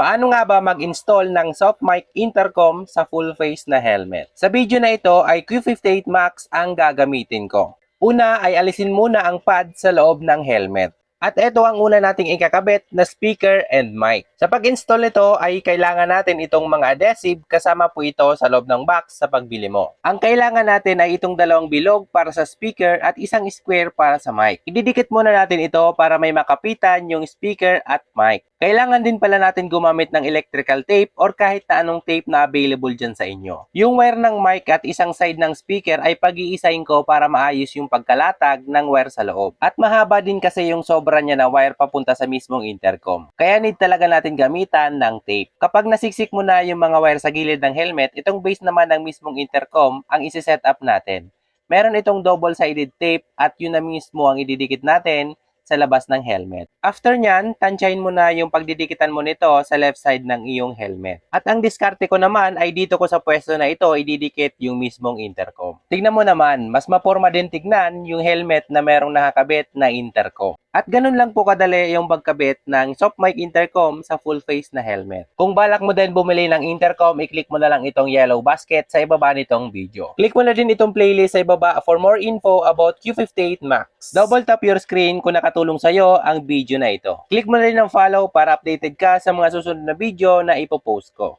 Paano nga ba mag-install ng soft mic intercom sa full face na helmet? Sa video na ito ay Q58 Max ang gagamitin ko. Una ay alisin muna ang pad sa loob ng helmet. At ito ang una nating ikakabit na speaker and mic. Sa pag-install nito ay kailangan natin itong mga adhesive kasama po ito sa loob ng box sa pagbili mo. Ang kailangan natin ay itong dalawang bilog para sa speaker at isang square para sa mic. Ididikit muna natin ito para may makapitan yung speaker at mic. Kailangan din pala natin gumamit ng electrical tape or kahit na anong tape na available dyan sa inyo. Yung wire ng mic at isang side ng speaker ay pag-iisahin ko para maayos yung pagkalatag ng wire sa loob. At mahaba din kasi yung sobra niya na wire papunta sa mismong intercom. Kaya need talaga natin gamitan ng tape. Kapag nasiksik mo na yung mga wire sa gilid ng helmet, itong base naman ng mismong intercom ang isi-set up natin. Meron itong double-sided tape at yun na mismo ang ididikit natin sa labas ng helmet. After nyan, tansyahin mo na yung pagdidikitan mo nito sa left side ng iyong helmet. At ang diskarte ko naman ay dito ko sa pwesto na ito ididikit yung mismong intercom. Tignan mo naman, mas maporma din tignan yung helmet na merong nakakabit na intercom. At ganun lang po kadali yung pagkabit ng soft mic intercom sa full face na helmet. Kung balak mo din bumili ng intercom, i-click mo na lang itong yellow basket sa ibaba nitong video. Click mo na din itong playlist sa ibaba for more info about Q58 Max. Double tap your screen kung nakatulong sa'yo ang video na ito. Click mo na rin ang follow para updated ka sa mga susunod na video na ipopost ko.